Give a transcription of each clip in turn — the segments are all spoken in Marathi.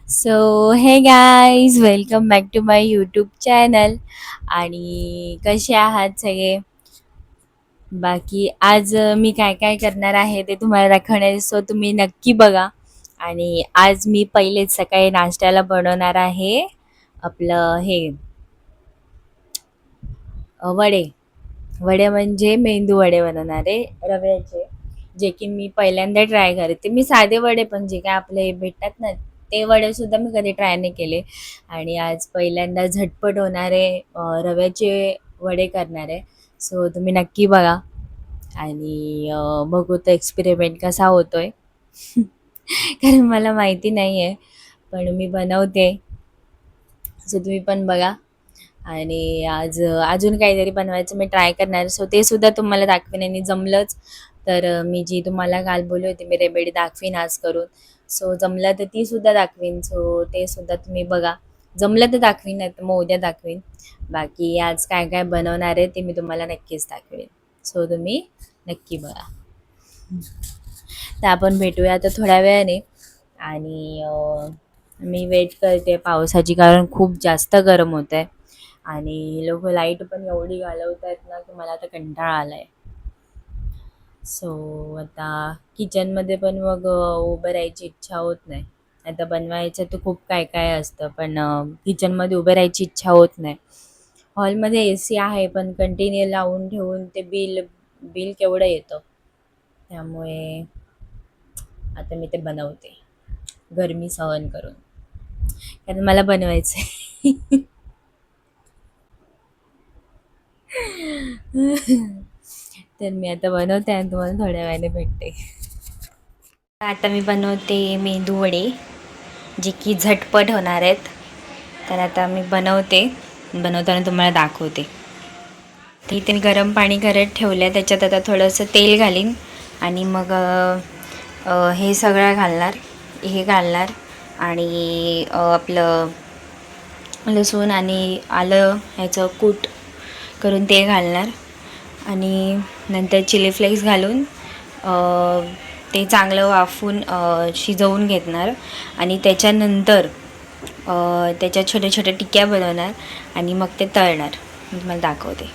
So hey guys welcome back to my YouTube channel. आणि कसे आहात सगळे? बाकी आज मी काय काय करणार आहे ते तुम्हाला दाखवणार आहे, सो तुम्ही नक्की बघा. आणि आज मी पहिलेच सकाळी नाश्त्याला बनवणार आहे आपलं हे वडे. वडे म्हणजे मेंदू वडे बनवणार आहे रव्याचे, जे की मी पहिल्यांदा ट्राय करते. मी साधे वडे पण जे काय आपले भेटतात ना, ते वडे सुद्धा मी कधी ट्राय नाही केले. आणि आज पहिल्यांदा झटपट होणारे रव्याचे वडे करणार आहे. सो तुम्ही नक्की बघा आणि बघू तो एक्सपेरिमेंट कसा होतोय. कारण मला माहिती नाही आहे, पण मी बनवते. सो तुम्ही पण बघा. आणि आज अजून काहीतरी बनवायचं मी ट्राय करणार, सो ते सुद्धा तुम्हाला दाखवेन. आणि जमलंच तर मी जी तुम्हाला काल बोलली होती मी रेमेडी दाखवीन आज करून, सो जमलं तर ती सुद्धा दाखवीन. सो ते सुद्धा तुम्ही बघा. जमलं तर दाखवीन, नाही तर मग उद्या दाखवीन. बाकी आज काय काय बनवणार आहे ते मी तुम्हाला नक्कीच दाखवेन. सो तुम्ही नक्की बघा. तर आपण भेटूया आता थोड्या वेळाने. आणि मी वेट करते पावसाची, कारण खूप जास्त गरम होत आहे. आणि लोक लाईट पण एवढी घालवत आहेत ना की मला आता कंटाळा आलाय. सो आता किचनमध्ये पण मग उभं राहायची इच्छा होत नाही. आता बनवायचं तर खूप काय काय असतं, पण किचनमध्ये उभं राहायची इच्छा होत नाही. हॉलमध्ये ए सी आहे, पण कंटिन्यू लावून ठेवून ते बिल बिल केवढं येतं. त्यामुळे आता मी ते बनवते गरमी सहन करून, कारण मला बनवायचं आहे. तर मी आता बनवते आणि तुम्हाला थोड्या वेळाने भेटते. आता मी बनवते मेंदू वडे, जे की झटपट होणार आहेत. तर आता मी बनवताना तुम्हाला दाखवते. तर इथे मी गरम पाणी करत ठेवलं आहे, त्याच्यात आता थोडंसं तेल घालीन. आणि मग हे सगळं घालणार आणि आपलं लसूण आणि आलं ह्याचं कूट करून ते घालणार. आणि नंतर चिली फ्लेक्स घालून ते चांगलं वाफून शिजवून घेणार. आणि त्याच्यानंतर त्याच्यात छोट्या छोट्या टिक्या बनवणार आणि मग ते तळणार. मी तुम्हाला दाखवते.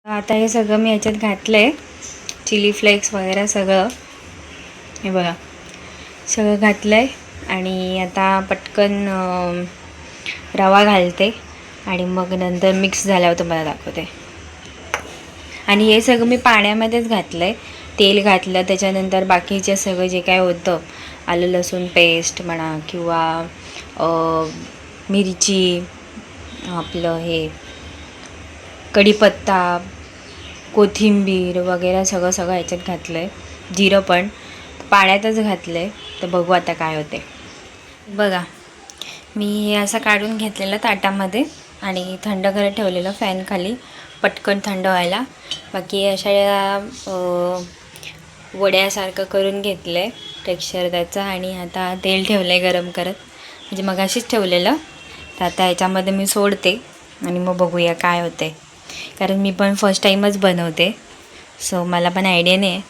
आता हे सगळं मी याच्यात घातलं आहे, चिली फ्लेक्स वगैरे सगळं. हे बघा, सगळं घातलं आहे. आणि आता पटकन रवा घालते आणि मग नंतर मिक्स झाल्यावर तुम्हाला दाखवते. आणि हे सगळं मी पाण्यामध्येच घातलं आहे. तेल घातलं, त्याच्यानंतर बाकीचे सगळं जे काय होतं, आलं लसूण पेस्ट म्हणा किंवा मिरची, आपलं हे कढीपत्ता, कोथिंबीर वगैरे सगळं सगळं ह्याच्यात घातलं आहे. जिरं पण पाण्यातच घातलं आहे. तर बघू आता काय होते. बघा, मी हे असं काढून घेतलेलं ताटामध्ये आणि थंड करत ठेवलेलं फॅनखाली, पटकन थंड व्हायला. बाकी अशा वड्यासारखं करून घेतलं आहे टेक्स्चर त्याचं. आणि आता तेल ठेवलं आहे गरम करत, म्हणजे मगाशीच ठेवलेलं. तर आता ह्याच्यामध्ये मी सोडते आणि मग बघूया काय होते. कारण मी पण फर्स्ट टाईमच बनवते, सो मला पण आयडिया नाही आहे.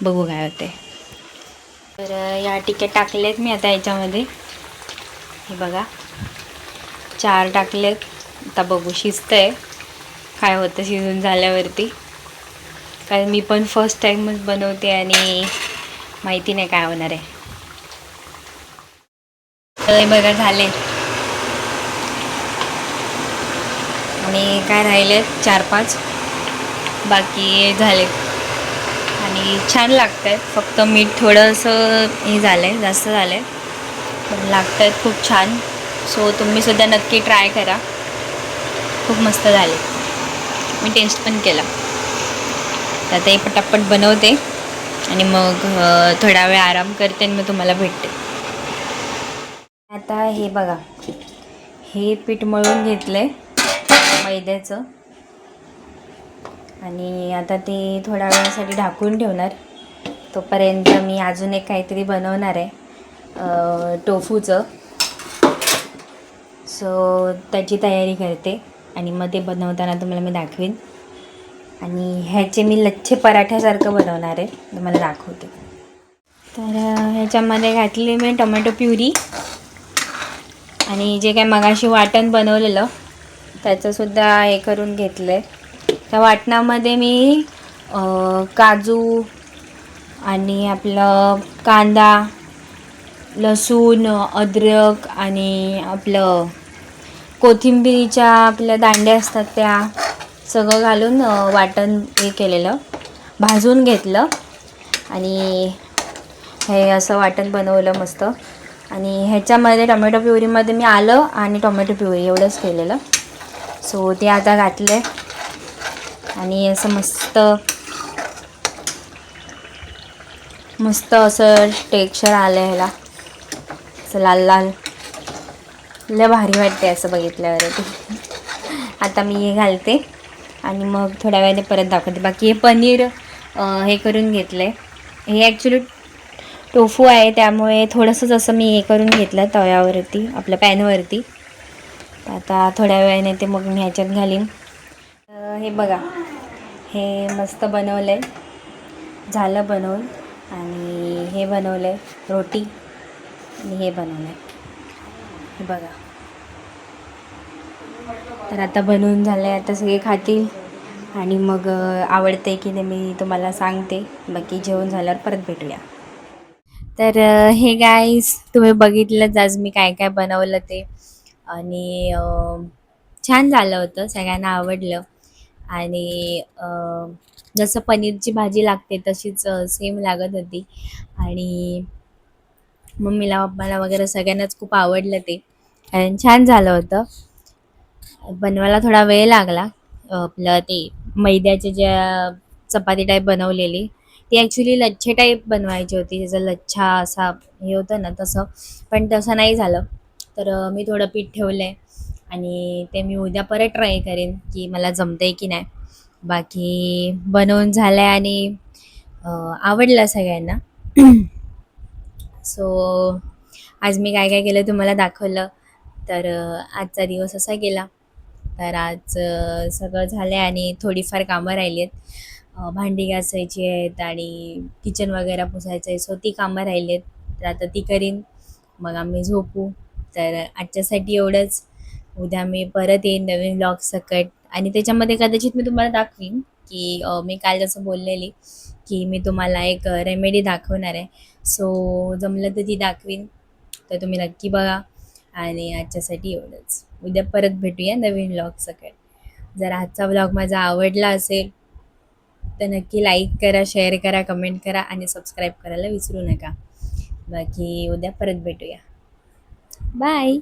बघू काय होते. तर या टिक्या टाकलेत मी आता याच्यामध्ये. हे बघा, 4 टाकलेत. आता बघू शिजतंय काय होतं शिजून झाल्यावरती, कारण मी पण फर्स्ट टाईमच बनवते आणि माहिती नाही काय होणार आहे. तर बघा झाले. आणि काय राहिलेत 4-5, बाकी झाले. आणि छान लागत आहेत, फक्त मीठ थोडंसं हे झालं आहे, जास्त झालं आहे, पण लागत आहेत खूप छान. सो तुम्हीसुद्धा नक्की ट्राय करा, खूप मस्त झाले. मी टेस्ट पण केला. तर आता हे पटापट बनवते आणि मग थोडा वेळ आराम करते आणि मग तुम्हाला भेटते. आता हे बघा, हे पीठ मळून घेतलं आहे मैद्याचं. आणि आता ते थोड्या वेळासाठी ढाकून ठेवणार. तोपर्यंत मी अजून एक काहीतरी बनवणार आहे टोफूचं. सो त्याची तयारी करते आणि मग ते बनवताना तुम्हाला मी दाखवेन. आणि ह्याचे मी लच्छे पराठ्यासारखं बनवणार आहे, तुम्हाला दाखवते. तर ह्याच्यामध्ये घातली मी टोमॅटो प्युरी आणि जे काय मगाशी वाटण बनवलेलं त्याचंसुद्धा हे करून घेतलं आहे. त्या वाटणामध्ये मी काजू आणि आपलं कांदा, लसूण, अद्रक आणि आपलं कोथिंबिरीच्या आपल्या दांड्या असतात त्या सगळं घालून वाटण हे केलेलं, भाजून घेतलं आणि हे असं वाटण बनवलं मस्त. आणि ह्याच्यामध्ये टोमॅटो प्युरीमध्ये मी आलं आणि टोमॅटो प्युरी एवढंच केलेलं. सो ते आता घातलं आहे आणि असं मस्त असं टेक्स्चर आलं ह्याला, असं लाल लाल, लय भारी वाटते असं बघितल्यावर. आता मी हे घालते आणि मग थोड्या वेळाने परत दाखवते. बाकी हे पनीर हे करून घेतलं आहे. हे ॲक्च्युली टोफू आहे त्यामुळे थोडंसंच असं मी हे करून घेतलं तव्यावरती, आपल्या पॅनवरती. आता थोड्या वेळाने ते मग मी ह्याच्यात घालीन. हे बघा, हे मस्त बनवलं आहे, झालं बनवून. आणि हे बनवलं आहे रोटी आणि हे बनवलं आहे, हे बघा. तर आता बनवून झालं आहे, आता सगळे खातील आणि मग आवडते की नाही मी तुम्हाला सांगते. बाकी जेवण झाल्यावर परत भेटूया. तर हे गाईस, तुम्ही बघितलंच आज मी काय काय बनवलं ते. आणि छान झालं होतं, सगळ्यांना आवडलं. आणि जसं पनीरची भाजी लागते तशीच सेम लागत होती. आणि मम्मीला, पप्पाला वगैरे सगळ्यांनाच खूप आवडलं ते आणि छान झालं होतं. बनवायला थोडा वेळ लागला. आपलं ते मैद्याचे ज्या चपाती टाईप बनवलेली, ती ॲक्च्युली लच्छे टाईप बनवायची होती. त्याचा लच्छा असा हे होतं ना तसं, पण तसं नाही झालं. तर मी थोडं पीठ ठेवलं आहे आणि ते मी उद्या परत ट्राय करेन की मला जमतं आहे की नाही. बाकी बनवून झालं आहे आणि आवडलं सगळ्यांना. सो आज मी काय काय केलं तुम्हाला दाखवलं. तर आजचा दिवस असा गेला. तर आज सगळं झालं आहे आणि थोडीफार कामं राहिली आहेत. भांडी घासायची आहेत आणि किचन वगैरे पुसायचं आहे. सो ती कामं राहिली आहेत, तर आता ती करीन, मग आम्ही झोपू. तर आजच्यासाठी एवढंच. उद्या मी परत येईन नवीन ब्लॉग सकट आणि त्याच्यामध्ये कदाचित मी तुम्हाला दाखवीन की मी काल जसं बोललेली की मी तुम्हाला एक रेमेडी दाखवणार आहे. सो जमलं तर ती दाखवीन, तर तुम्ही नक्की बघा. आणि आजच्यासाठी एवढंच. उद्या परत भेटूया नवीन व्लॉग सकट. जर आजचा व्लॉग माझा आवडला असेल तर नक्की लाईक करा, शेअर करा, कमेंट करा आणि सबस्क्राईब करायला विसरू नका. बाकी उद्या परत भेटूया. बाय.